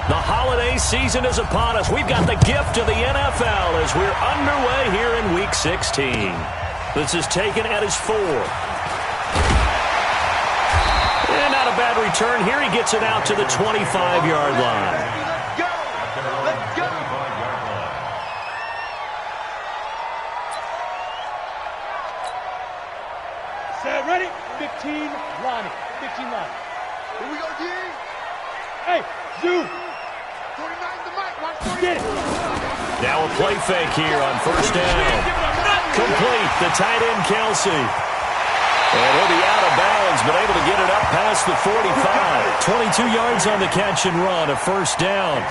The holiday season is upon us. We've got the gift of the NFL as we're underway here in Week 16. This is taken at his 4. And not a bad return here. He gets it out to the 25-yard line. Let's go. Set, ready? 15, Lonnie. 15, Lonnie. Here we go, D. Hey, Zoo. 49's the mic. Watch 49. Get it. Now a play fake here on first down. Complete. The tight end, Kelsey. And he'll be out of bounds, but able to get it up past the 45. 22 yards on the catch and run, a first down.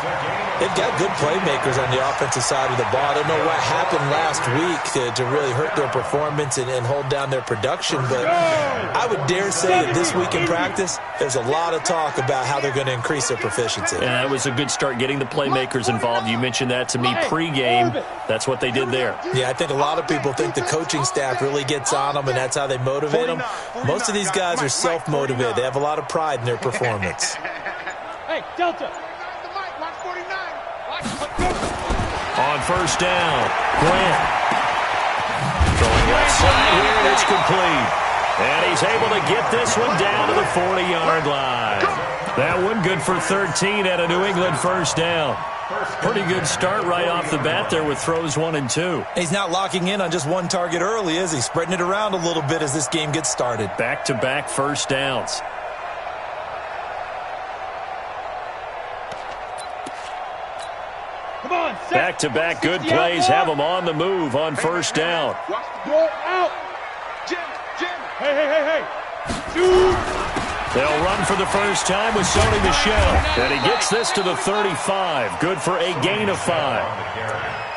They've got good playmakers on the offensive side of the ball. I don't know what happened last week to really hurt their performance and hold down their production, but I would dare say that this week in practice, there's a lot of talk about how they're going to increase their proficiency. And that was a good start getting the playmakers involved. You mentioned that to me pregame. That's what they did there. Yeah, I think a lot of people think the coaching staff really gets on them, and that's how they motivate them. Most of these guys are self-motivated. They have a lot of pride in their performance. Hey, Delta. Watch 49. On first down, Grant. Throwing left side here, and it's complete. And he's able to get this one down to the 40-yard line. That one good for 13 at a New England first down. Pretty good start right off the bat there with throws 1 and 2. He's not locking in on just one target early, is he? Spreading it around a little bit as this game gets started. Back-to-back first downs. Come on, set. Back-to-back good plays have them on the move on first down. Go out. Jim. Hey. Shoot. They'll run for the first time with Sony Michel. And he gets this to the 35. Good for a gain of 5.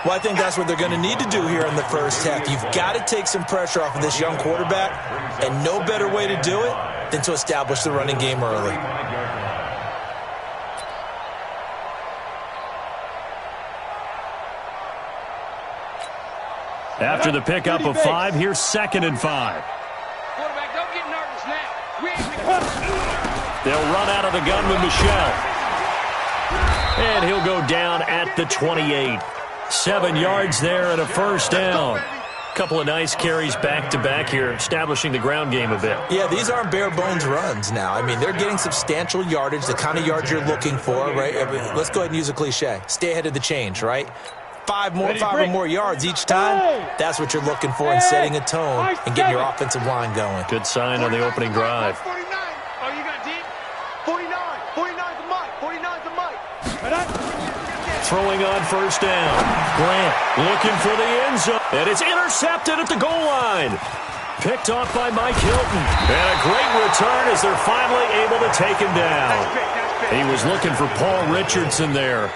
Well, I think that's what they're going to need to do here in the first half. You've got to take some pressure off of this young quarterback, and no better way to do it than to establish the running game early. After the pickup of 5, here's 2nd and 5. Quarterback, don't get nervous now. They'll run out of the gun with Michel. And he'll go down at the 28. 7 yards there and a first down. Couple of nice carries back-to-back here, establishing the ground game a bit. Yeah, these aren't bare-bones runs now. I mean, they're getting substantial yardage, the kind of yards you're looking for, right? I mean, let's go ahead and use a cliche. Stay ahead of the change, right? 5 or more yards each time, that's what you're looking for in setting a tone and getting your offensive line going. Good sign on the opening drive. 49. Oh, you got deep? 49. 49's the mic. 49's the mic. Throwing on first down. Grant looking for the end zone. And it's intercepted at the goal line. Picked off by Mike Hilton. And a great return as they're finally able to take him down. He was looking for Paul Richardson there.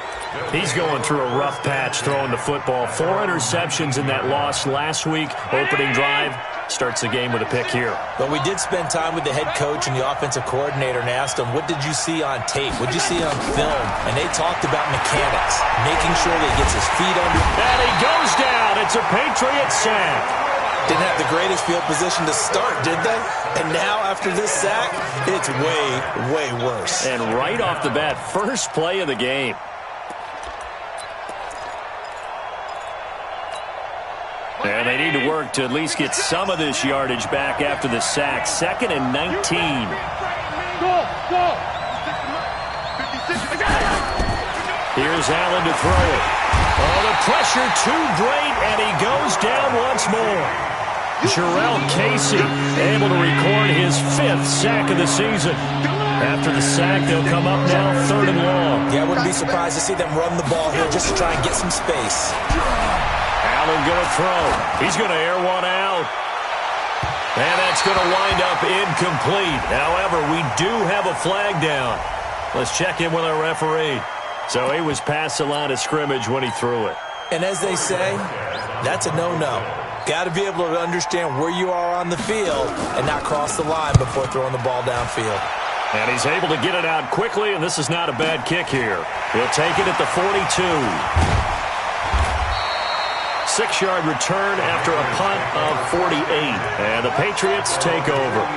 He's going through a rough patch throwing the football. 4 interceptions in that loss last week. Opening drive starts the game with a pick here. But we did spend time with the head coach and the offensive coordinator and asked them, what did you see on tape? What did you see on film? And they talked about mechanics, making sure that he gets his feet under. And he goes down. It's a Patriot sack. Didn't have the greatest field position to start, did they? And now, after this sack, it's way worse. And right off the bat, first play of the game. And they need to work to at least get some of this yardage back after the sack. 2nd and 19. Go. Here's Allen to throw it. Oh, the pressure too great, and he goes down once more. Jarrell Casey able to record his 5th sack of the season. After the sack, they'll come up now 3rd and long. Yeah, I wouldn't be surprised to see them run the ball here just to try and get some space. Allen going to throw. He's going to air one out. And that's going to wind up incomplete. However, we do have a flag down. Let's check in with our referee. So he was past the line of scrimmage when he threw it. And as they say, that's a no-no. Got to be able to understand where you are on the field and not cross the line before throwing the ball downfield. And he's able to get it out quickly, and this is not a bad kick here. He'll take it at the 42. 6-yard return after a punt of 48. And the Patriots take over.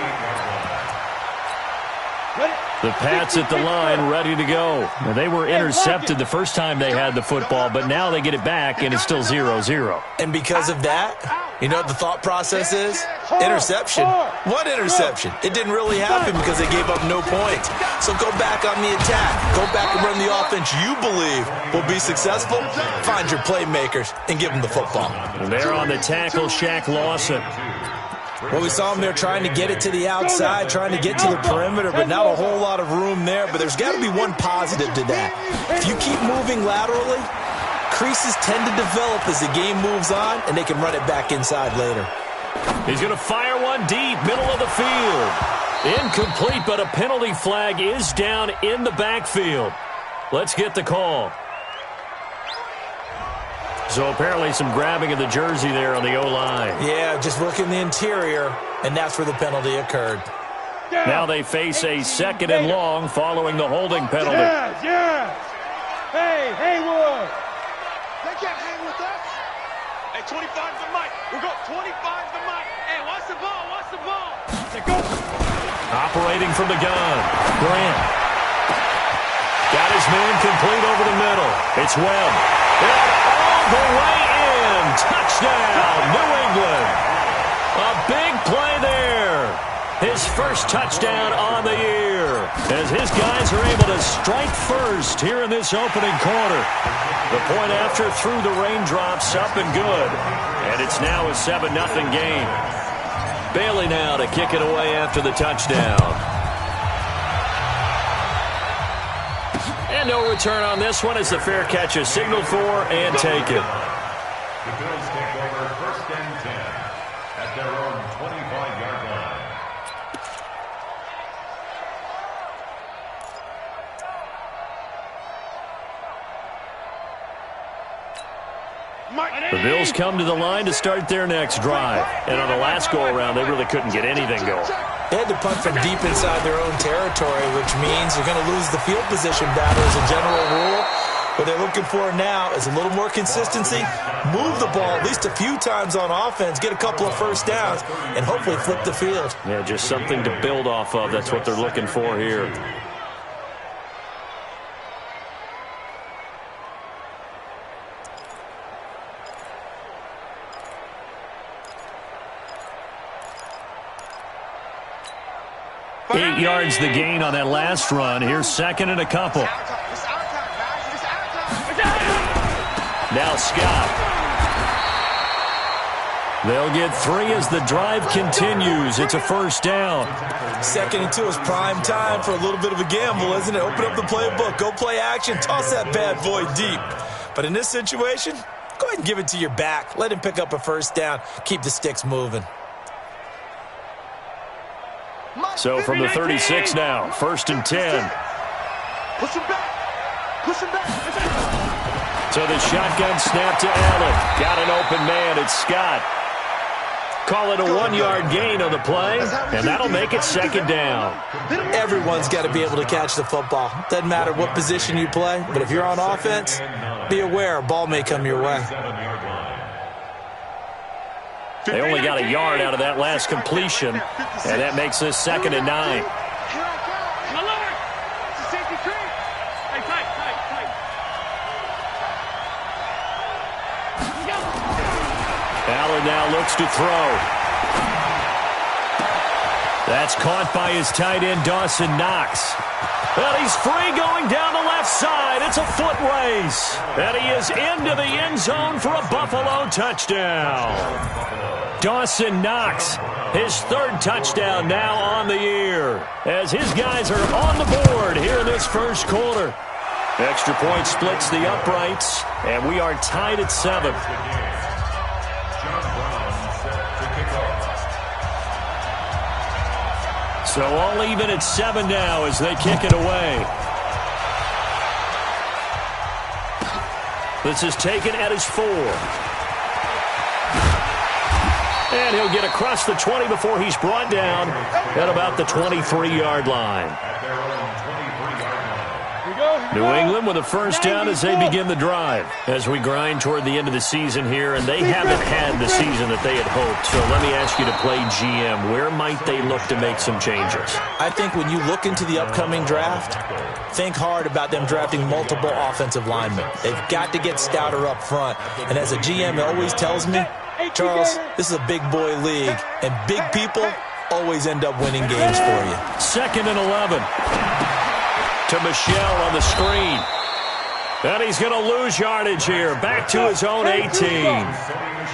The Pats at the line, ready to go. Now, they were intercepted the first time they had the football, but now they get it back, and it's still 0-0. And because of that, you know what the thought process is? Interception. What interception? It didn't really happen because they gave up no points. So go back on the attack. Go back and run the offense you believe will be successful. Find your playmakers and give them the football. And they're on the tackle, Shaq Lawson. Well, we saw him there trying to get it to the outside, trying to get to the perimeter, but not a whole lot of room there. But there's got to be one positive to that. If you keep moving laterally, creases tend to develop as the game moves on, and they can run it back inside later. He's going to fire one deep, middle of the field. Incomplete, but a penalty flag is down in the backfield. Let's get the call. So apparently some grabbing of the jersey there on the O-line. Yeah, just working the interior, and that's where the penalty occurred. Now they face a 2nd and long following the holding penalty. Yes. Hey, Haywood. They can't hang with us. Hey, 25's the mic. We'll go 25's the mic. Hey, watch the ball. Watch the ball. Let's go. Operating from the gun. Grant. Got his man complete over the middle. It's Webb. The way in. Touchdown, New England. A big play there. His first touchdown on the year. As his guys are able to strike first here in this opening quarter. The point after through the raindrops up and good. And it's now a 7-0 game. Bailey now to kick it away after the touchdown. And no return on this one as the fair catch is signaled for and taken. The Bills take over 1st and 10 at their own 25-yard line. The Bills come to the line to start their next drive. And on the last go-around, they really couldn't get anything going. They had to punt from deep inside their own territory, which means you're going to lose the field position battle as a general rule. What they're looking for now is a little more consistency, move the ball at least a few times on offense, get a couple of first downs, and hopefully flip the field. Yeah, just something to build off of. That's what they're looking for here. Eight yards the gain on that last run. Here's 2nd and a couple. Now Scott. They'll get 3 as the drive continues. It's a first down. 2nd and 2 is prime time for a little bit of a gamble, isn't it? Open up the playbook, go play action, toss that bad boy deep. But in this situation, go ahead and give it to your back. Let him pick up a first down. Keep the sticks moving. So from the 36 now, 1st and 10. Push him back. Push him back. So the shotgun snap to Allen. Got an open man. It's Scott. Call it a 1-yard gain on the play, and that'll make it 2nd down. Everyone's got to be able to catch the football. Doesn't matter what position you play, but if you're on offense, be aware a ball may come your way. They only got a yard out of that last completion, and that makes this 2nd and 9. Allen now looks to throw. That's caught by his tight end, Dawson Knox. Well, he's free going down the left side. It's a foot race. And he is into the end zone for a Buffalo touchdown. Dawson Knox, his 3rd touchdown now on the year, as his guys are on the board here in this first quarter. Extra point splits the uprights, and we are tied at 7. So all even at 7 now as they kick it away. This is taken at his 4. And he'll get across the 20 before he's brought down at about the 23-yard line. At their own 23-yard line. New England with a first down as they begin the drive. As we grind toward the end of the season here, and they haven't had the season that they had hoped. So let me ask you to play GM. Where might they look to make some changes? I think when you look into the upcoming draft, think hard about them drafting multiple offensive linemen. They've got to get stouter up front. And as a GM, it always tells me, Charles, this is a big boy league, and big people always end up winning games for you. 2nd and 11. To Michelle on the screen. And he's going to lose yardage here. Back to his own 18.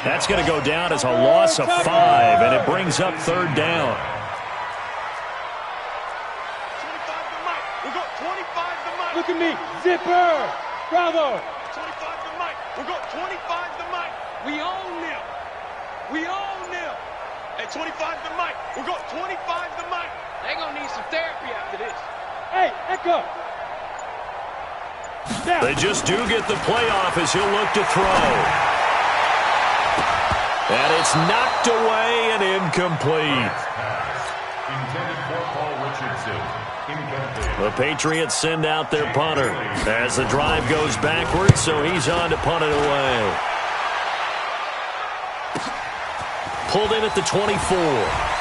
That's going to go down as a loss of 5, and it brings up 3rd down. 25 to Mike. We'll go 25 to Mike. Look at me. Zipper. Bravo. 25 to Mike. We'll go 25 to Mike. We own them. We own them. At 25 to Mike. We'll go 25 to Mike. They're going to need some therapy after this. Hey, Echo. They just do get the playoff as he'll look to throw. And it's knocked away and incomplete. Intended for Paul Richardson. Incomplete. The Patriots send out their punter as the drive goes backwards, so he's on to punt it away. Pulled in at the 24.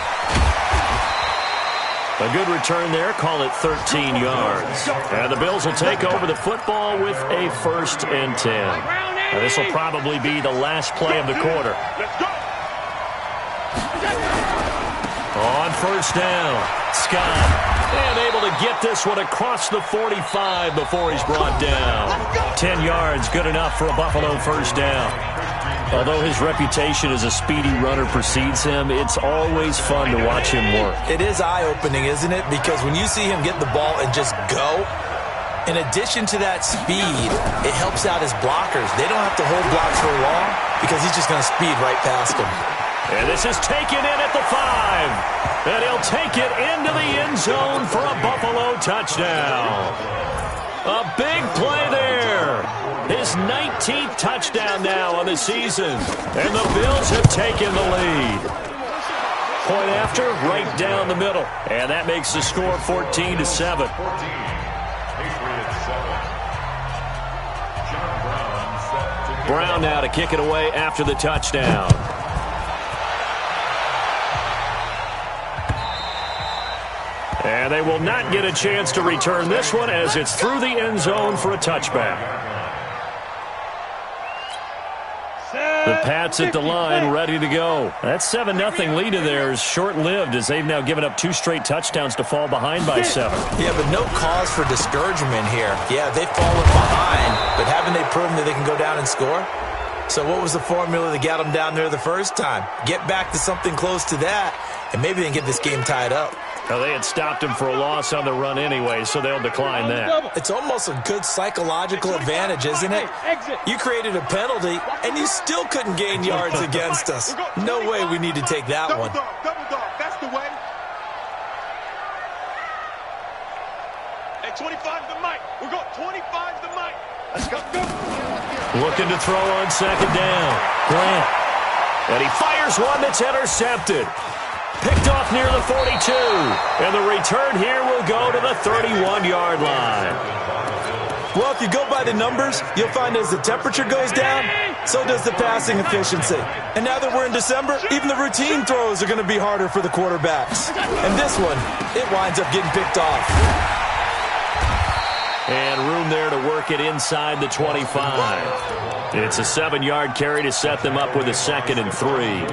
A good return there. Call it 13 yards. And the Bills will take over the football with a 1st and 10. Now, this will probably be the last play of the quarter. Let's go. On 1st down, Scott. And able to get this one across the 45 before he's brought down. 10 yards, good enough for a Buffalo 1st down. Although his reputation as a speedy runner precedes him, it's always fun to watch him work. It is eye-opening, isn't it? Because when you see him get the ball and just go, in addition to that speed, it helps out his blockers. They don't have to hold blocks for long because he's just going to speed right past them. And this is taken in at the 5. And he'll take it into the end zone for a Buffalo touchdown. A big play there. His 19th touchdown now on the season. And the Bills have taken the lead. Point after, right down the middle. And that makes the score 14-7. 14. Patriots 7. John Brown set to Brown now to kick it away after the touchdown. And they will not get a chance to return this one as it's through the end zone for a touchback. The Pats at the line, ready to go. That 7-0 lead of theirs short-lived as they've now given up 2 straight touchdowns to fall behind by 7. Yeah, but no cause for discouragement here. Yeah, they've fallen behind, but haven't they proven that they can go down and score? So what was the formula that got them down there the first time? Get back to something close to that, and maybe they can get this game tied up. Now, they had stopped him for a loss on the run anyway, so they'll decline that. It's almost a good psychological advantage, isn't it? You created a penalty, and you still couldn't gain yards against us. No way we need to take that one. Double dog. That's the way. At 25 to Mike. We'll go 25 to Mike. Let's go. Looking to throw on 2nd down. Grant. And he fires one that's intercepted. Picked off near the 42. And the return here will go to the 31-yard line. Well, if you go by the numbers, you'll find as the temperature goes down, so does the passing efficiency. And now that we're in December, even the routine throws are going to be harder for the quarterbacks. And this one, it winds up getting picked off. And room there to work it inside the 25. It's a 7-yard carry to set them up with a 2nd and 3.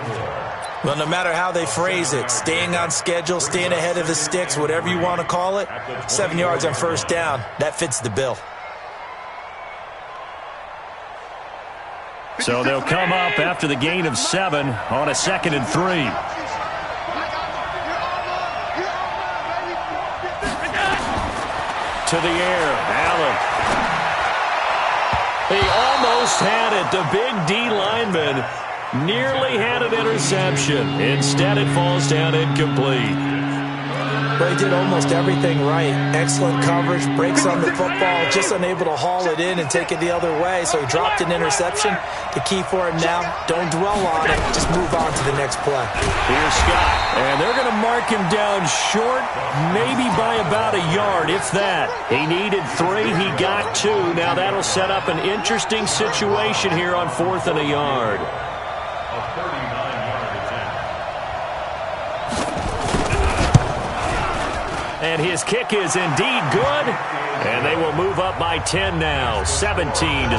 Well, no matter how they phrase it, staying on schedule, staying ahead of the sticks, whatever you want to call it, 7 yards on 1st down, that fits the bill. So they'll come up after the gain of 7 on a 2nd and 3. To the air, Allen. He almost had it. The big D lineman nearly had an interception. Instead, it falls down incomplete. Well, he did almost everything right. Excellent coverage, breaks on the football, just unable to haul it in and take it the other way. So he dropped an interception. The key for him now, don't dwell on it. Just move on to the next play. Here's Scott. And they're going to mark him down short, maybe by about a yard, if that. He needed 3. He got 2. Now that'll set up an interesting situation here on 4th and a yard. A 39-yard attempt. And his kick is indeed good. And they will move up by 10 now, 17-7.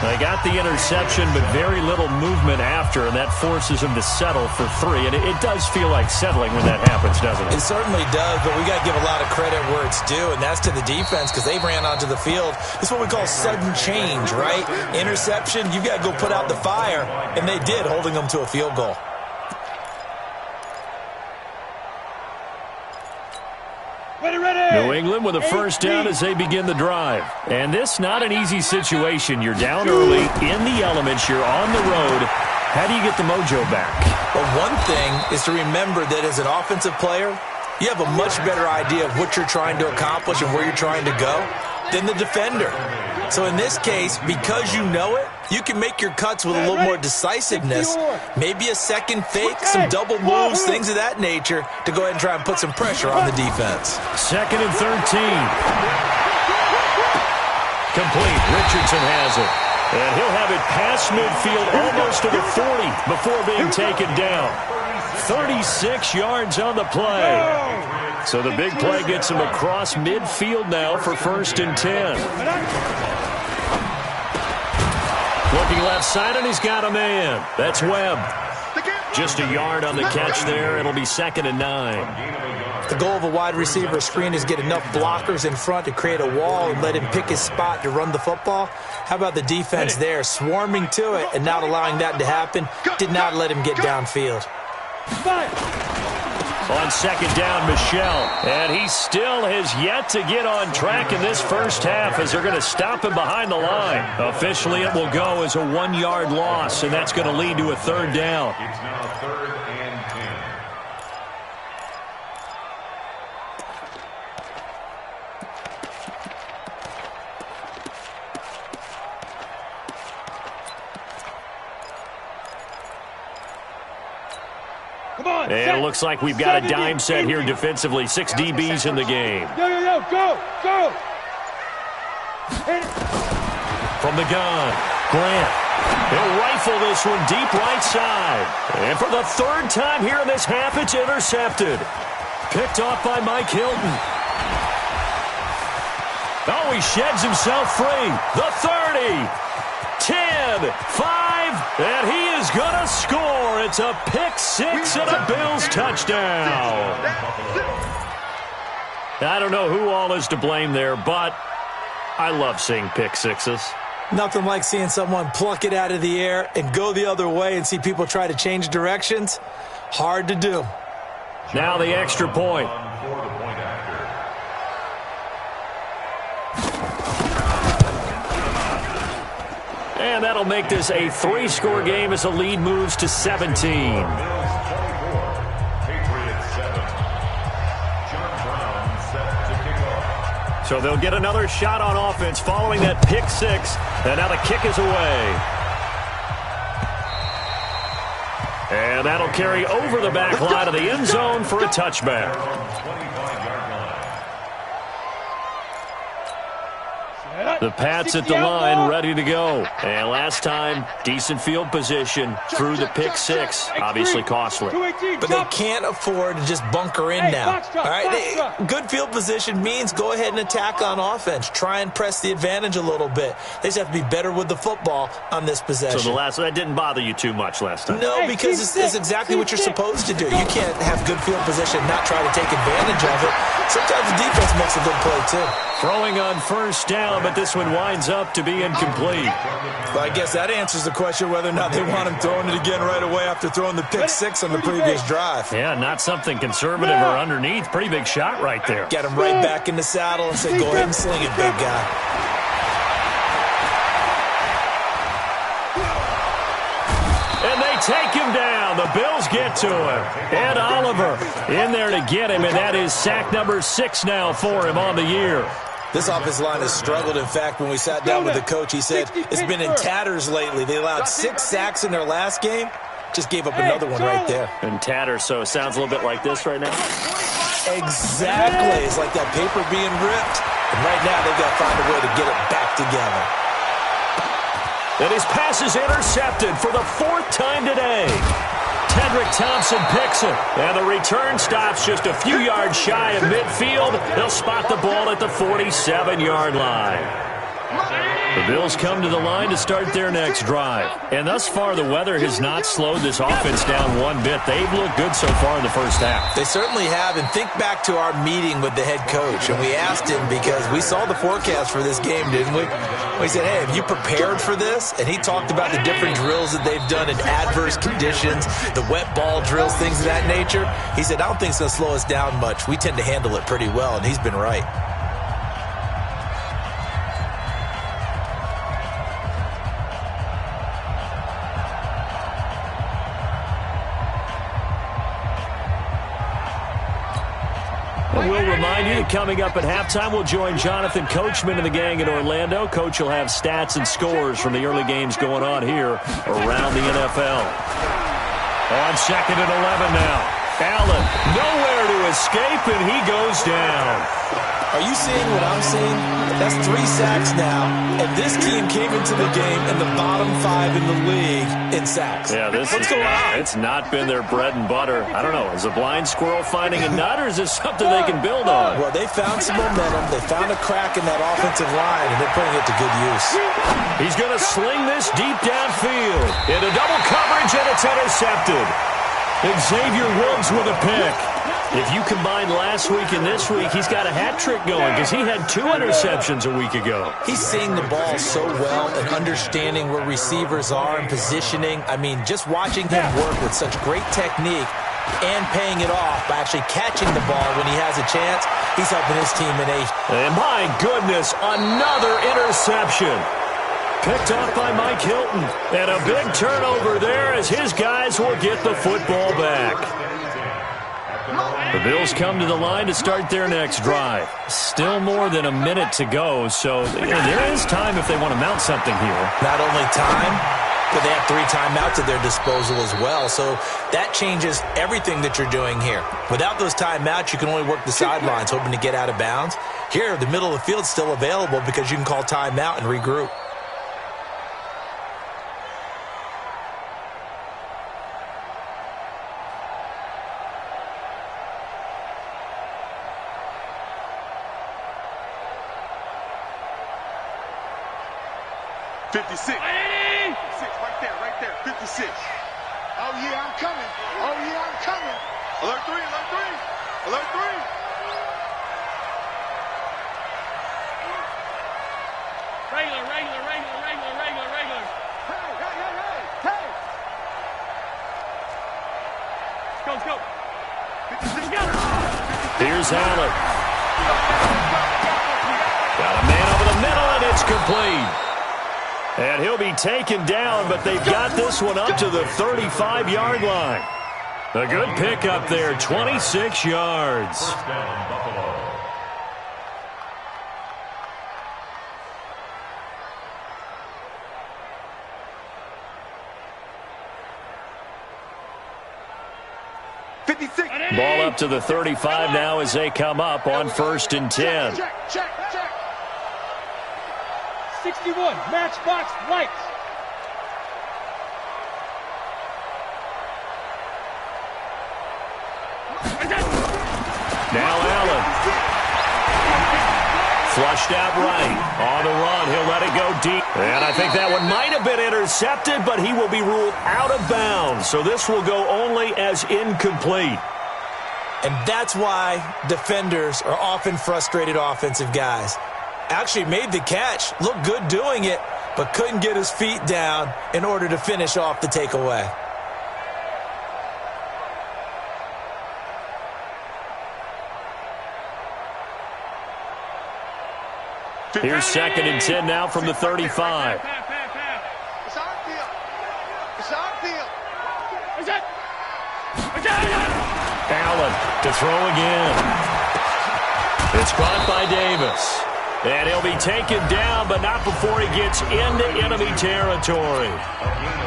They got the interception, but very little movement after, and that forces him to settle for 3. And it does feel like settling when that happens, doesn't it? It certainly does, but we got to give a lot of credit where it's due, and that's to the defense because they ran onto the field. It's what we call sudden change, right? Interception, you got to go put out the fire, and they did, holding them to a field goal. New England with a first down as they begin the drive. And this not an easy situation. You're down early, in the elements, you're on the road. How do you get the mojo back? Well, one thing is to remember that as an offensive player, you have a much better idea of what you're trying to accomplish and where you're trying to go than the defender. So in this case, because you know it, you can make your cuts with a little more decisiveness. Maybe a second fake, some double moves, things of that nature to go ahead and try and put some pressure on the defense. 2nd and 13. Complete. Richardson has it. And he'll have it past midfield almost to the 40 before being taken down. 36 yards on the play. So the big play gets him across midfield now for 1st and 10. Looking left side, and he's got a man. That's Webb. Just a yard on the catch there. It'll be 2nd and 9. The goal of a wide receiver screen is get enough blockers in front to create a wall and let him pick his spot to run the football. How about the defense there, swarming to it and not allowing that to happen? Did not let him get downfield. On 2nd down, Michelle. And he still has yet to get on track in this first half as they're going to stop him behind the line. Officially, it will go as a 1-yard loss, and that's going to lead to a 3rd down. It's now 3rd and 10. And it looks like we've got a dime set here defensively. 6 DBs in the game. Go. From the gun, Grant. He'll rifle this one deep right side. And for the 3rd time here in this half, it's intercepted. Picked off by Mike Hilton. Oh, he sheds himself free. The 30. 10, 5, and he is going to score. It's a pick 6 and a Bills touchdown. I don't know who all is to blame there, but I love seeing pick 6s. Nothing like seeing someone pluck it out of the air and go the other way and see people try to change directions. Hard to do. Now the extra point. And that'll make this a 3-score game as the lead moves to 17. Bills 24, Patriots 7. John Brown set to kick off. So they'll get another shot on offense following that pick 6. And now the kick is away. And that'll carry over the back line of the end zone for a touchback. 25-yard line. The Pats at the line, ready to go. And last time, decent field position through the pick 6. Obviously costly. But they can't afford to just bunker in now. All right, good field position means go ahead and attack on offense. Try and press the advantage a little bit. They just have to be better with the football on this possession. So that didn't bother you too much last time? No, because it's exactly what you're supposed to do. You can't have good field position and not try to take advantage of it. Sometimes the defense makes a good play, too. Throwing on first down, but this one winds up to be incomplete. Well, I guess that answers the question whether or not they want him throwing it again right away after throwing the pick 6 on the previous drive. Yeah, not something conservative or underneath. Pretty big shot right there. Get him right back in the saddle and say, go ahead and sling it, big guy. And they take him down. The Bills get to him. Ed Oliver in there to get him, and that is sack number 6 now for him on the year. This offensive line has struggled. In fact, when we sat down with the coach, he said it's been in tatters lately. They allowed 6 sacks in their last game. Just gave up another one right there. And tatters, so it sounds a little bit like this right now. Exactly. It's like that paper being ripped. And right now, they've got to find a way to get it back together. And his pass is intercepted for the 4th time today. Tedrick Thompson picks it. And the return stops just a few yards shy of midfield. They'll spot the ball at the 47-yard line. The Bills come to the line to start their next drive. And thus far, the weather has not slowed this offense down one bit. They've looked good so far in the first half. They certainly have. And think back to our meeting with the head coach. And we asked him, because we saw the forecast for this game, didn't we? We said, hey, have you prepared for this? And he talked about the different drills that they've done in adverse conditions, the wet ball drills, things of that nature. He said, I don't think it's going to slow us down much. We tend to handle it pretty well, and he's been right. We'll remind you that coming up at halftime, we'll join Jonathan Coachman and the gang in Orlando. Coach will have stats and scores from the early games going on here around the NFL. On 2nd and 11 now. Allen, nowhere to escape, and he goes down. Are you seeing what I'm seeing? That's 3 sacks now, and this team came into the game in the bottom 5 in the league in sacks. Yeah, what's going on? It's not been their bread and butter. I don't know. Is a blind squirrel finding a nut, or is this something they can build on? Well, they found some momentum. They found a crack in that offensive line, and they're putting it to good use. He's going to sling this deep downfield. Into double coverage, and it's intercepted. Xavier Woods with a pick. If you combine last week and this week, he's got a hat trick going because he had 2 interceptions a week ago. He's seeing the ball so well and understanding where receivers are and positioning. I mean, just watching him work with such great technique and paying it off by actually catching the ball when he has a chance, he's helping his team in a... And my goodness, another interception. Picked off by Mike Hilton. And a big turnover there as his guys will get the football back. The Bills come to the line to start their next drive. Still more than a minute to go, so there is time if they want to mount something here. Not only time, but they have 3 timeouts at their disposal as well, so that changes everything that you're doing here. Without those timeouts, you can only work the sidelines, hoping to get out of bounds. Here, the middle of the field's still available because you can call timeout and regroup. Right there, 56. Oh, yeah, I'm coming. Oh, yeah, I'm coming. Alert 3, alert 3. Alert 3. Regular. Hey. Let's go. 56. Here's Allen. Got a man over the middle, and it's complete. And he'll be taken down, but they've got this one up to the 35-yard line. A good pickup there, 26 yards. First down, Buffalo. Ball up to the 35 now as they come up on 1st and 10. Check. 61, matchbox lights. Now Allen. Flushed out right. On the run, he'll let it go deep. And I think that one might have been intercepted, but he will be ruled out of bounds. So this will go only as incomplete. And that's why defenders are often frustrated offensive guys. Actually made the catch, looked good doing it, but couldn't get his feet down in order to finish off the takeaway. Here's 2nd and 10 now from the 35. It's our field. Allen to throw again. It's caught by Davis. And he'll be taken down, but not before he gets into enemy territory.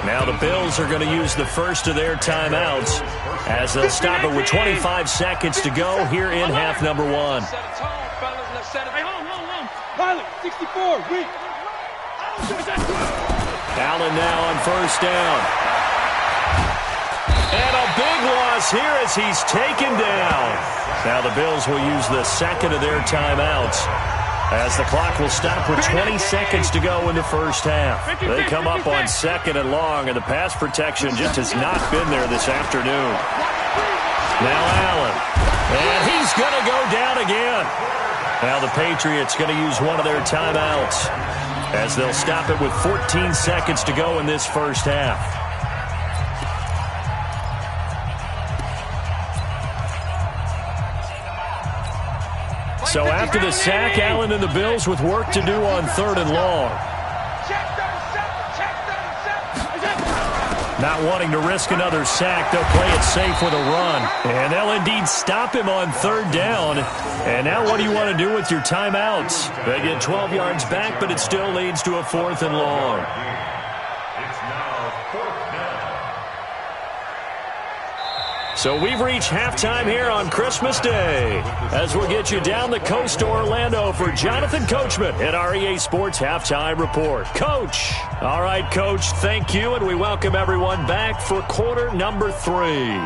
Now the Bills are going to use the first of their timeouts as they'll stop it with 25 seconds to go here in half number one. Pilot, 64, weak. Allen now on first down. And a big loss here as he's taken down. Now the Bills will use the second of their timeouts as the clock will stop with 20 seconds to go in the first half. They come up on second and long, and the pass protection just has not been there this afternoon. Now Allen. And he's going to go down again. Now the Patriots going to use one of their timeouts as they'll stop it with 14 seconds to go in this first half. So after the sack, Allen and the Bills with work to do on third and long. Not wanting to risk another sack, they'll play it safe with a run. And they'll indeed stop him on third down. And now what do you want to do with your timeouts? They get 12 yards back, but it still leads to a fourth and long. It's now fourth down. So we've reached halftime here on Christmas Day as we'll get you down the coast to Orlando for Jonathan Coachman at our EA Sports Halftime Report. Coach. All right, Coach, thank you, and we welcome everyone back for quarter number 3.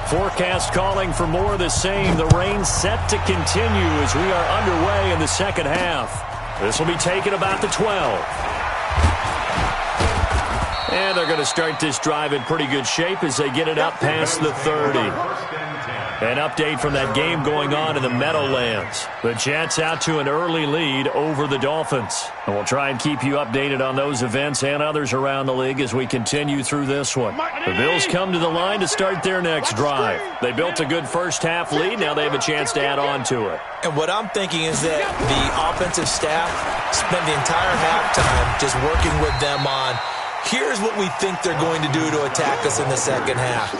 Forecast calling for more of the same. The rain set to continue as we are underway in the second half. This will be taken about the 12. And they're going to start this drive in pretty good shape as they get it up past the 30. An update from that game going on in the Meadowlands. The Jets out to an early lead over the Dolphins. And we'll try and keep you updated on those events and others around the league as we continue through this one. The Bills come to the line to start their next drive. They built a good first half lead. Now they have a chance to add on to it. And what I'm thinking is that the offensive staff spent the entire halftime just working with them on here's what we think they're going to do to attack us in the second half.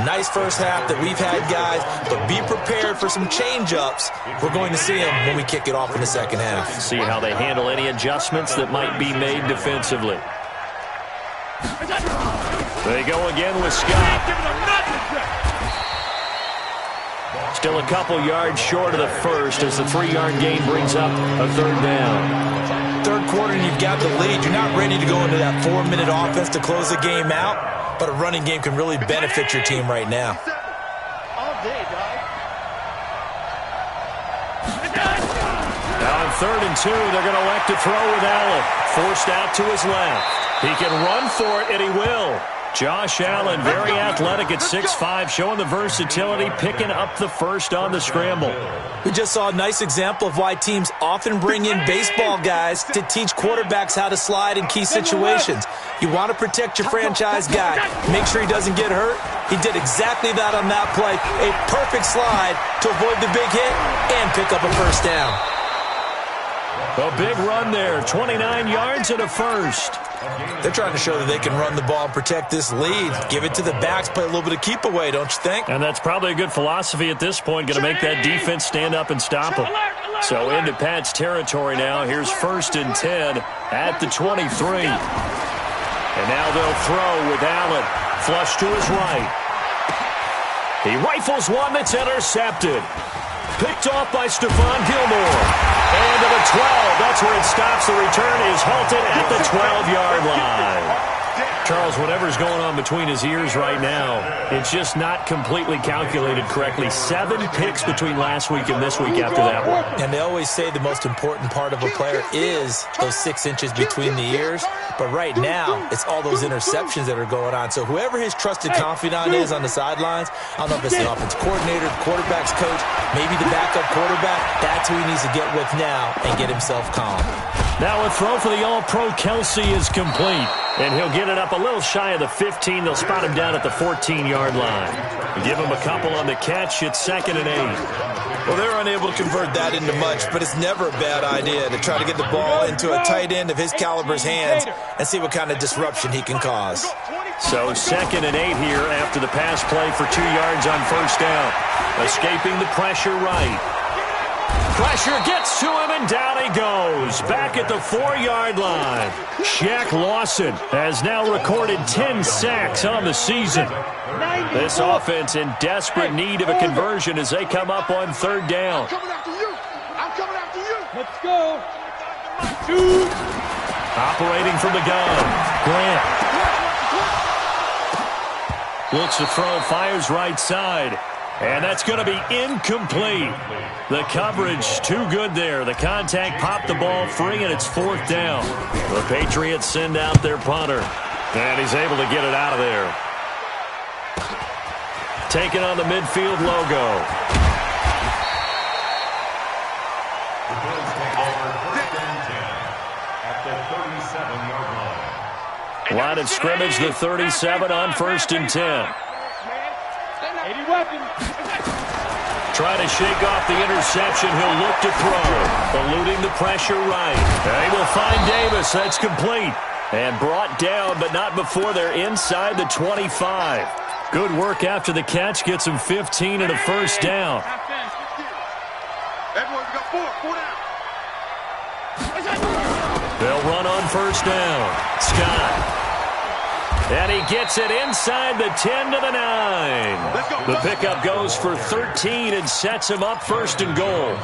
Nice first half that we've had, guys, but be prepared for some change-ups. We're going to see them when we kick it off in the second half. See how they handle any adjustments that might be made defensively. They go again with Scott. Still a couple yards short of the first as the 3-yard gain brings up a third down. Third quarter and you've got the lead. You're not ready to go into that 4-minute offense to close the game out, but a running game can really benefit your team right now. Now on 3rd and 2, they're going to elect to throw with Allen. Forced out to his left. He can run for it, and he will. Josh Allen, very athletic at 6'5", showing the versatility, picking up the first on the scramble. We just saw a nice example of why teams often bring in baseball guys to teach quarterbacks how to slide in key situations. You want to protect your franchise guy. Make sure he doesn't get hurt. He did exactly that on that play. A perfect slide to avoid the big hit and pick up a first down. A big run there, 29 yards and a first. They're trying to show that they can run the ball and protect this lead. Give it to the backs, play a little bit of keep away, don't you think? And that's probably a good philosophy at this point, going to make that defense stand up and stop them. So into Pat's territory now. Here's 1st and 10 at the 23. And now they'll throw with Allen. Flush to his right. He rifles one that's intercepted. Picked off by Stephon Gilmore. And to the 12. That's where it stops. The return is halted at the 12-yard line. Charles, whatever's going on between his ears right now, it's just not completely calculated correctly. 7 picks between last week and this week after that one. And they always say the most important part of a player is those 6 inches between the ears. But right now, it's all those interceptions that are going on. So whoever his trusted confidant is on the sidelines, I don't know if it's the offensive coordinator, the quarterback's coach, maybe the backup quarterback, that's who he needs to get with now and get himself calm. Now a throw for the All-Pro Kelsey is complete. And he'll get it up a little shy of the 15. They'll spot him down at the 14-yard line. Give him a couple on the catch. It's 2nd and 8. Well, they're unable to convert that into much, but it's never a bad idea to try to get the ball into a tight end of his caliber's hands and see what kind of disruption he can cause. So 2nd and 8 here after the pass play for 2 yards on first down. Escaping the pressure right. Pressure gets to him, and down he goes. Back at the 4-yard line. Shaq Lawson has now recorded 10 sacks on the season. This offense in desperate need of a conversion as they come up on 3rd down. I'm coming after you. I'm coming after you. Let's go. 2. Operating from the gun. Grant. Looks to throw, fires right side. And that's going to be incomplete. The coverage too good there. The contact popped the ball free, and it's 4th down. The Patriots send out their punter. And he's able to get it out of there. Taking on the midfield logo. The Bills take over 1st and 10 at the 37-yard line. Line of scrimmage, the 37 on 1st and 10. 80 weapons. Trying to shake off the interception. He'll look to throw. Eluding the pressure right. They will find Davis. That's complete. And brought down, but not before they're inside the 25. Good work after the catch. Gets him 15 and a first down. Everyone got 4 down. They'll run on first down. Scott. And he gets it inside the 10 to the 9. The pickup goes for 13 and sets him up 1st and goal.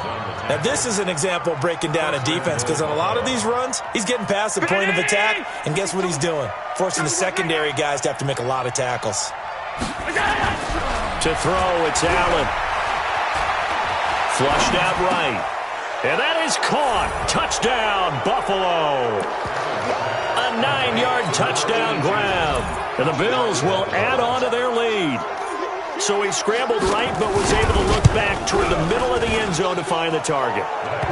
Now, this is an example of breaking down a defense because on a lot of these runs, he's getting past the point of attack, and guess what he's doing? Forcing the secondary guys to have to make a lot of tackles. To throw, it's Allen. Flushed out right. And that is caught. Touchdown, Buffalo. A 9-yard touchdown grab. And the Bills will add on to their lead. So he scrambled right, but was able to look back toward the middle of the end zone to find the target.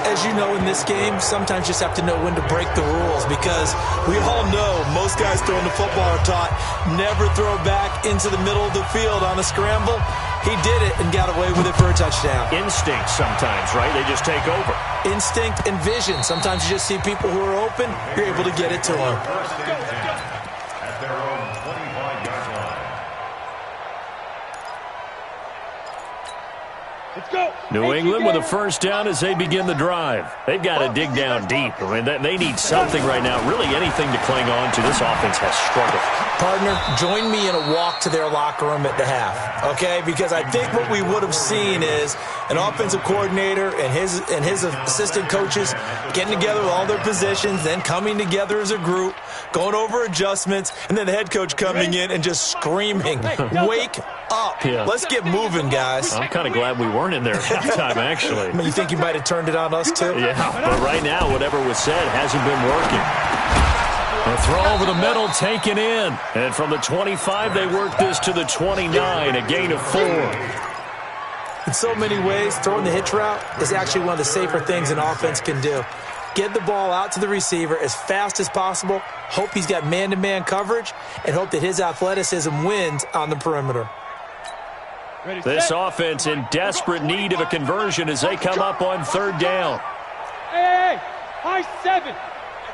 As you know, in this game, sometimes you just have to know when to break the rules because we all know most guys throwing the football are taught never throw back into the middle of the field on a scramble. He did it and got away with it for a touchdown. Instinct sometimes, right? They just take over. Instinct and vision. Sometimes you just see people who are open, you're able to get it to them. 1st and 10 at their own 25-yard line. Let's go. New England with a first down as they begin the drive. They've got to dig down deep. I mean, they need something right now, really anything to cling on to. This offense has struggled. Partner, join me in a walk to their locker room at the half, okay? Because I think what we would have seen is an offensive coordinator and his assistant coaches getting together with all their positions, then coming together as a group, going over adjustments, and then the head coach coming in and just screaming, wake up. Yeah. Let's get moving, guys. I'm kind of glad we weren't in there at halftime, actually. I mean, you think you might have turned it on us, too? Yeah, but right now, whatever was said hasn't been working. A throw over the middle, taken in. And from the 25, they work this to the 29, a gain of 4. In so many ways, throwing the hitch route is actually one of the safer things an offense can do. Get the ball out to the receiver as fast as possible, hope he's got man-to-man coverage, and hope that his athleticism wins on the perimeter. This offense in desperate need of a conversion as they come up on 3rd down. Hey, high 7.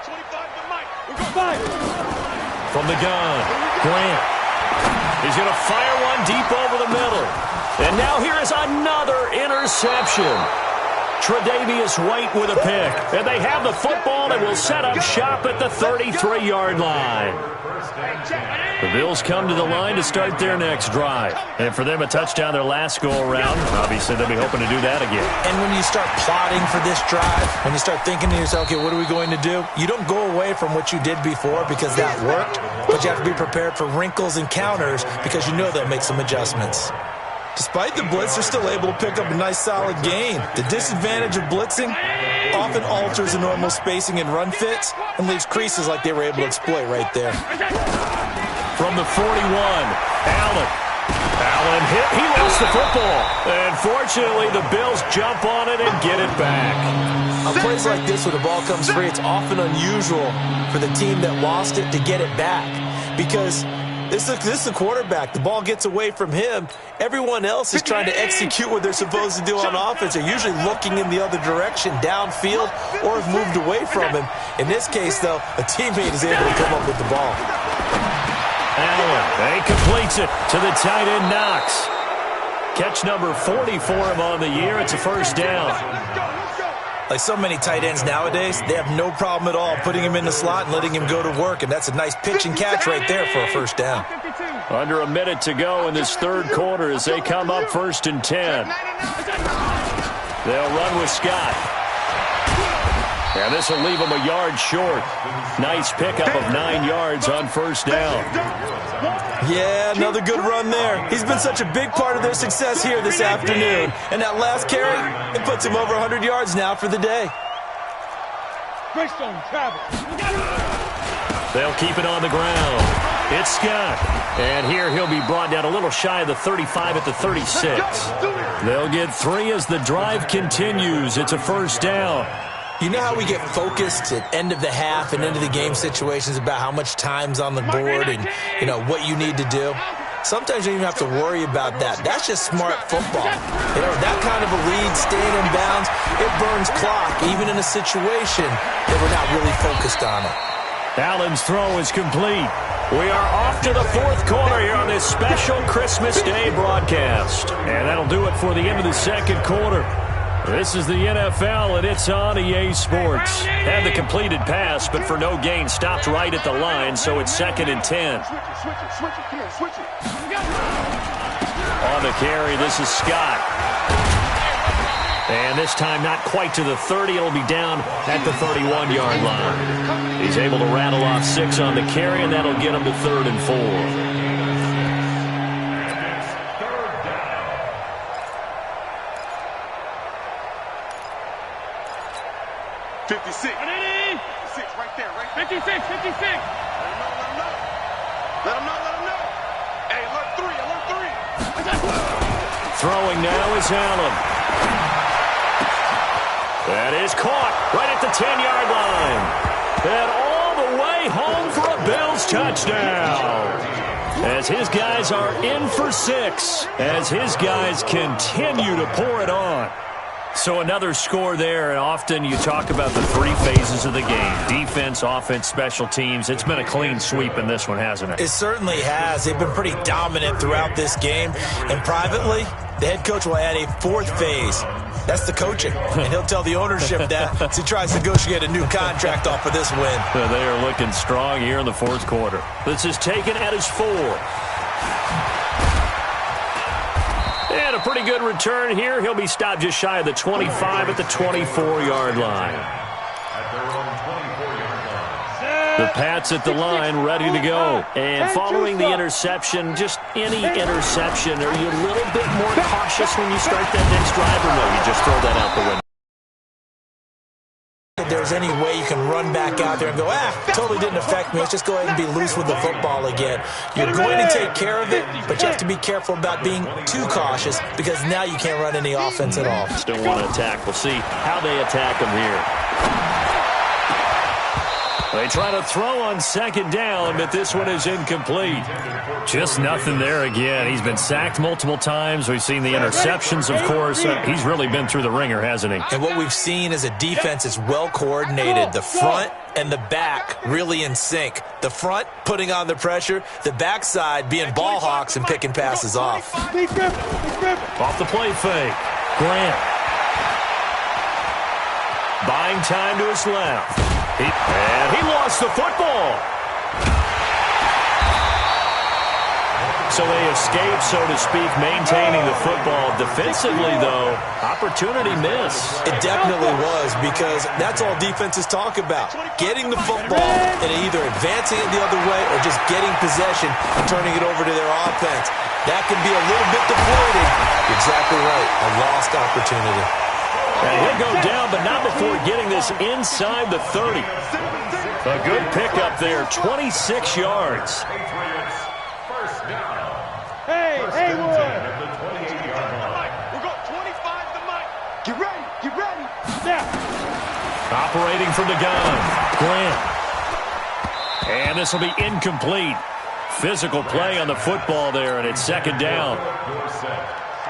25 to Mike. We're going 5. From the gun, Grant. He's going to fire one deep over the middle. And now here is another interception. Tre'Davious White with a pick. And they have the football and will set up shop at the 33-yard line. The Bills come to the line to start their next drive. And for them, a touchdown their last go-around. Obviously, they'll be hoping to do that again. And when you start plotting for this drive, when you start thinking to yourself, okay, what are we going to do? You don't go away from what you did before because that worked, but you have to be prepared for wrinkles and counters because you know they'll make some adjustments. Despite the blitz, they're still able to pick up a nice, solid gain. The disadvantage of blitzing often alters the normal spacing and run fits and leaves creases like they were able to exploit right there. From the 41, Allen Allen hit. He lost the football. And fortunately, the Bills jump on it and get it back. On plays like this where the ball comes free, it's often unusual for the team that lost it to get it back. Because this is the quarterback. The ball gets away from him. Everyone else is trying to execute what they're supposed to do on offense. They're usually looking in the other direction, downfield, or have moved away from him. In this case, though, a teammate is able to come up with the ball. Allen, he completes it to the tight end, Knox. Catch number 40 for him on the year. It's a first down. Like so many tight ends nowadays, they have no problem at all putting him in the slot and letting him go to work, and that's a nice pitch and catch right there for a first down. Under a minute to go in this third quarter as they come up 1st and 10. They'll run with Scott. And this will leave him a yard short. Nice pickup of 9 yards on first down. Yeah, another good run there. He's been such a big part of their success here this afternoon. And that last carry, it puts him over 100 yards now for the day. They'll keep it on the ground. It's Scott. And here he'll be brought down a little shy of the 35 at the 36. They'll get 3 as the drive continues. It's a first down. You know how we get focused at end of the half and into the game situations about how much time's on the board and, you know, what you need to do? Sometimes you don't even have to worry about that. That's just smart football. You know, that kind of a lead, staying in bounds, it burns clock, even in a situation that we're not really focused on it. Allen's throw is complete. We are off to the fourth quarter here on this special Christmas Day broadcast. And that'll do it for the end of the second quarter. This is the NFL, and it's on EA Sports. Had the completed pass, but for no gain, stopped right at the line, so it's 2nd and 10. On the carry, this is Scott. And this time not quite to the 30. It'll be down at the 31-yard line. He's able to rattle off 6 on the carry, and that'll get him to 3rd and 4. 56. 56 right there, right there. 56. Let him know. Let him know. Hey, alert 3. Throwing now is Allen. That is caught right at the 10-yard line. And all the way home for a Bills touchdown. As his guys are in for 6. As his guys continue to pour it on. So another score there, and often you talk about the 3 phases of the game. Defense, offense, special teams. It's been a clean sweep in this one, hasn't it? It certainly has. They've been pretty dominant throughout this game. And privately, the head coach will add a 4th phase. That's the coaching. And he'll tell the ownership that as he tries to negotiate a new contract off of this win. They are looking strong here in the fourth quarter. This is taken at his 4. And a pretty good return here. He'll be stopped just shy of the 25 at the 24-yard line. The Pats at the line, ready to go. And following the interception, just any interception, are you a little bit more cautious when you start that next drive, or no, you just throw that out the window? If there's any way you can run back out there and go, totally didn't affect me. Let's just go ahead and be loose with the football again. You're going to take care of it, but you have to be careful about being too cautious because now you can't run any offense at all. Still want to attack. We'll see how they attack him here. They try to throw on 2nd down, but this one is incomplete. Just nothing there again. He's been sacked multiple times. We've seen the interceptions, of course. He's really been through the ringer, hasn't he? And what we've seen is a defense that's well coordinated. The front and the back really in sync. The front putting on the pressure, the backside being ball hawks and picking passes off. Off the play fake. Grant. Buying time to his left. And he lost the football. So they escape, so to speak, maintaining the football. Defensively, though, opportunity miss. It definitely was, because that's all defenses talk about. Getting the football and either advancing it the other way or just getting possession and turning it over to their offense. That can be a little bit deflating. You're exactly right. A lost opportunity. And he'll go down, but not before getting this inside the 30. A good pickup there, 26 yards. First and 10 at the 28-yard line. We're going 25 to Mike. Get ready. Get ready. Snap. Operating from the gun. Grant. And this will be incomplete. Physical play on the football there, and it's second down.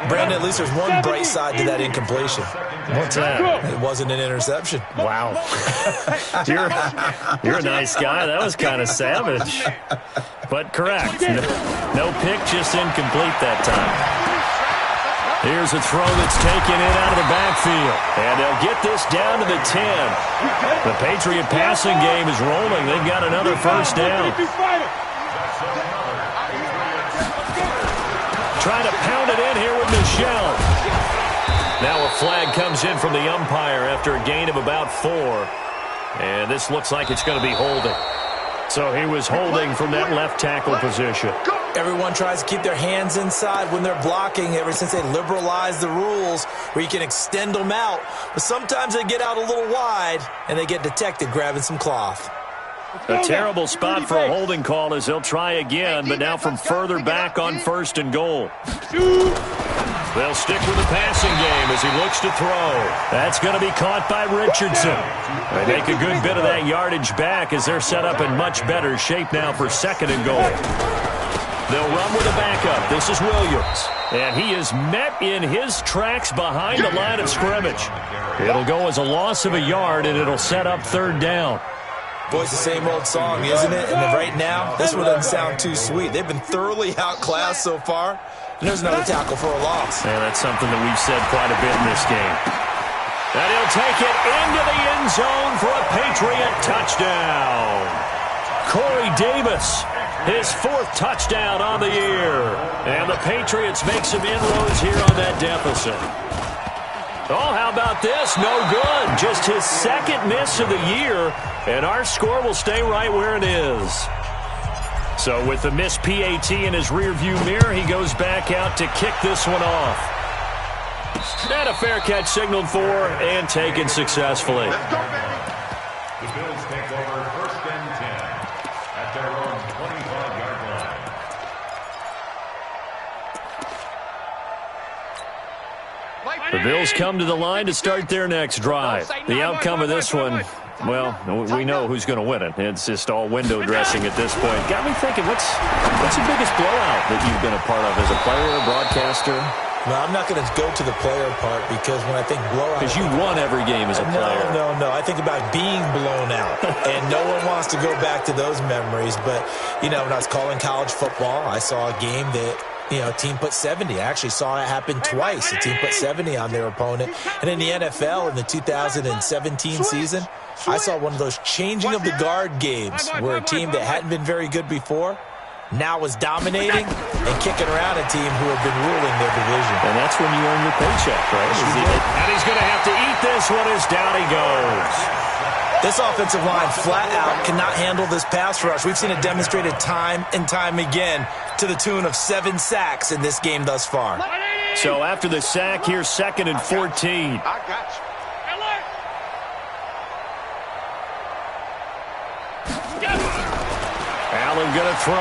Brandon, at least there's one bright side to that incompletion. What's that? It wasn't an interception. Wow. You're a nice guy. That was kind of savage. But correct. No pick, just incomplete that time. Here's a throw that's taken in out of the backfield. And they'll get this down to the 10. The Patriot passing game is rolling. They've got another first down. Trying to pound it in here with Michelle. Now a flag comes in from the umpire after a gain of about 4. And this looks like it's going to be holding. So he was holding from that left tackle position. Everyone tries to keep their hands inside when they're blocking ever since they liberalized the rules where you can extend them out. But sometimes they get out a little wide and they get detected grabbing some cloth. A terrible spot for a holding call as they'll try again, but now from further back on first and goal. They'll stick with the passing game as he looks to throw. That's going to be caught by Richardson. They make a good bit of that yardage back as they're set up in much better shape now for second and goal. They'll run with a backup. This is Williams. And he is met in his tracks behind the line of scrimmage. It'll go as a loss of a yard, and it'll set up third down. Boy, it's the same old song, isn't it? And right now, this one doesn't sound too sweet. They've been thoroughly outclassed so far. And there's another tackle for a loss. And that's something that we've said quite a bit in this game. And he'll take it into the end zone for a Patriot touchdown. Corey Davis, his 4th touchdown on the year. And the Patriots make some inroads here on that deficit. Oh, how about this? No good. Just his 2nd miss of the year, and our score will stay right where it is. So with the missed PAT in his rearview mirror, he goes back out to kick this one off. And a fair catch signaled for and taken successfully. Let's go, baby. The Bills take over first and 10 at their own 25-yard line. The Bills come to the line to start their next drive. The outcome of this one, well, we know who's going to win it. It's just all window dressing at this point. Got me thinking, what's the biggest blowout that you've been a part of as a player or broadcaster? No, I'm not going to go to the player part because when I think blowout... Because you won every game as a player. No. I think about being blown out. And no one wants to go back to those memories. But, when I was calling college football, I saw a game that... a team put 70. I actually saw it happen twice. A team put 70 on their opponent. And in the NFL in the 2017 season, I saw one of those changing of the guard games where a team that hadn't been very good before now was dominating and kicking around a team who had been ruling their division. And that's when you earn your paycheck, right? And he's going to have to eat this one as down he goes. This offensive line flat out cannot handle this pass rush. We've seen it demonstrated time and time again to the tune of 7 sacks in this game thus far. So after the sack, here's 2nd and 14. I got you. Allen going to throw.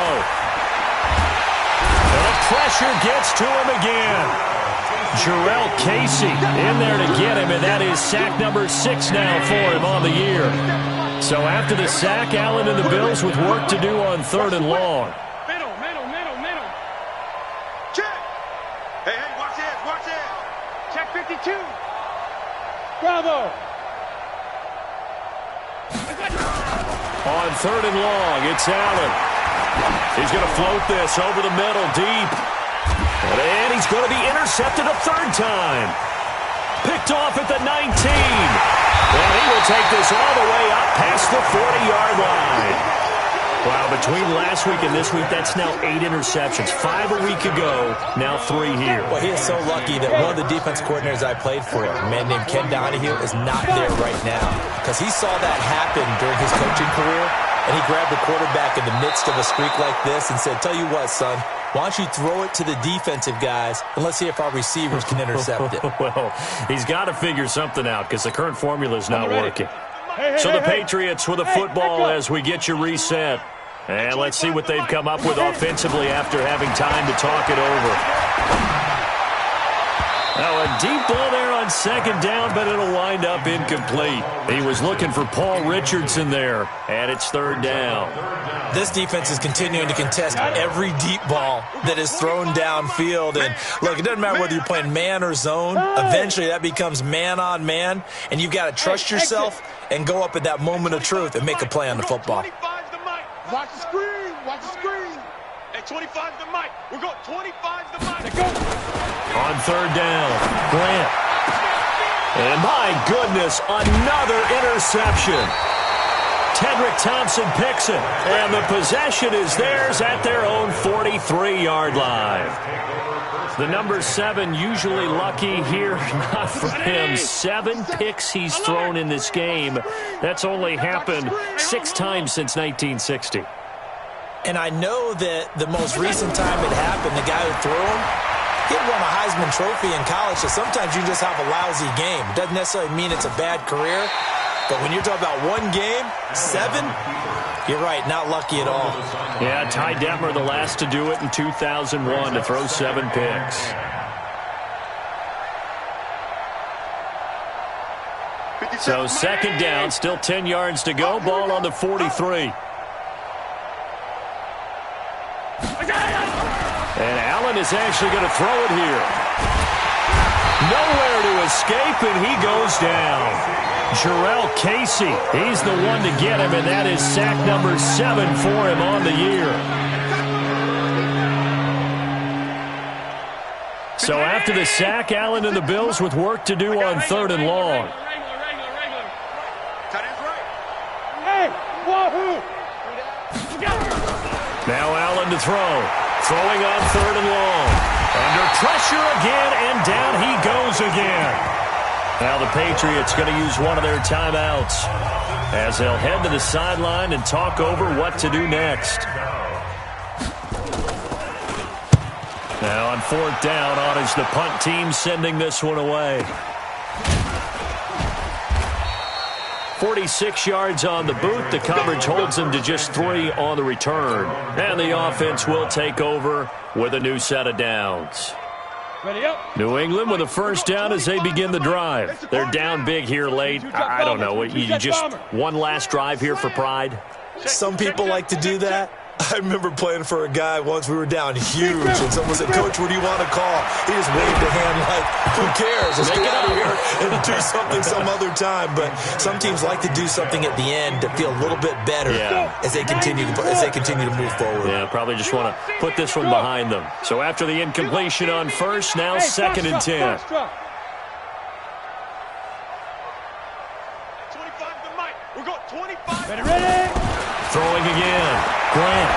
And the pressure gets to him again. Jarrell Casey in there to get him, and that is sack number 6 now for him on the year. So after the sack, Allen and the Bills with work to do on 3rd and long. Middle. Check. Hey, watch this. Check 52. Bravo. On 3rd and long, it's Allen. He's going to float this over the middle, deep. And he's going to be intercepted a 3rd time. Picked off at the 19. And he will take this all the way up past the 40-yard line. Wow, between last week and this week, that's now 8 interceptions. 5 a week ago, now 3 here. Well, he is so lucky that one of the defense coordinators I played for, a man named Ken Donahue, is not there right now. Because he saw that happen during his coaching career, and he grabbed the quarterback in the midst of a streak like this and said, tell you what, son, why don't you throw it to the defensive guys, and let's see if our receivers can intercept it. Well, he's got to figure something out because the current formula is not working. So the Patriots with a football as we get you reset. And let's see what they've come up with offensively after having time to talk it over. Now a deep ball there on second down, but it'll wind up incomplete. He was looking for Paul Richardson there, and it's third down. This defense is continuing to contest every deep ball that is thrown downfield. And look, it doesn't matter whether you're playing man or zone. Eventually that becomes man on man, and you've got to trust yourself and go up at that moment of truth and make a play on the football. Watch the screen. Watch the screen. At 25 the mic. We've got 25 the mic. Go. On third down, Grant. And my goodness, another interception. Tedrick Thompson picks it, and the possession is theirs at their own 43-yard line. The number 7 usually lucky here, not for him. 7 picks he's thrown in this game. That's only happened 6 times since 1960. And I know that the most recent time it happened, the guy who threw him, he won a Heisman Trophy in college, so sometimes you just have a lousy game. It doesn't necessarily mean it's a bad career, but when you're talking about one game, 7, you're right, not lucky at all. Yeah, Ty Detmer, the last to do it in 2001, to throw 7 picks. So second down, still 10 yards to go, ball on the 43. And Allen is actually going to throw it here. Nowhere to escape, and he goes down. Jarrell Casey, he's the one to get him, and that is sack number 7 for him on the year. So after the sack, Allen and the Bills with work to do on third and long. Hey, wahoo! Now Allen to throw. Throwing on third and long. Under pressure again, and down he goes again. Now the Patriots going to use one of their timeouts as they'll head to the sideline and talk over what to do next. Now on fourth down, on is the punt team sending this one away. 46 yards on the boot. The coverage holds them to just 3 on the return. And the offense will take over with a new set of downs. Ready up. New England with a first down as they begin the drive. They're down big here late. I don't know. You just one last drive here for pride? Some people like to do that. I remember playing for a guy once. We were down huge, and someone said, "Coach, what do you want to call?" He just waved a hand like, "Who cares? Let's get out of here and do something some other time." But some teams like to do something at the end to feel a little bit better as they continue to move forward. Yeah, probably just want to put this one behind them. So after the incompletion on first, now second and 10. 25 the mic. We've got 25. Ready? Throwing again. Grant.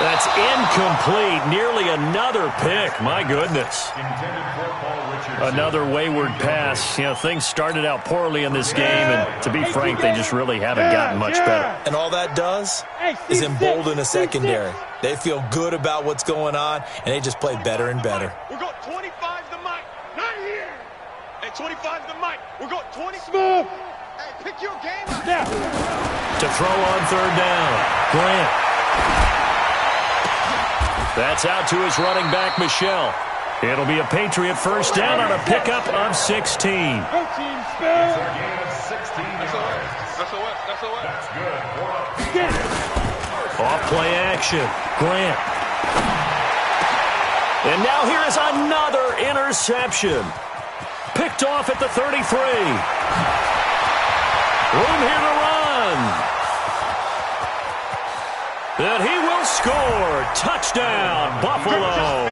That's incomplete. Nearly another pick. My goodness. Another wayward pass. You know, things started out poorly in this game, and to be frank, they just really haven't gotten much better. And all that does is embolden a secondary. They feel good about what's going on, and they just play better and better. We've got 25 the mic. Not here. At 25 the mic. We've got 20. Smooth. Hey, pick your game up. Now. To throw on third down. Grant. That's out to his running back, Michelle. It'll be a Patriot first down on a pickup of 16. Go team, spell. That's good. Off play action. Grant. And now here is another interception. Picked off at the 33. Room here to run. And he will score. Touchdown, Buffalo.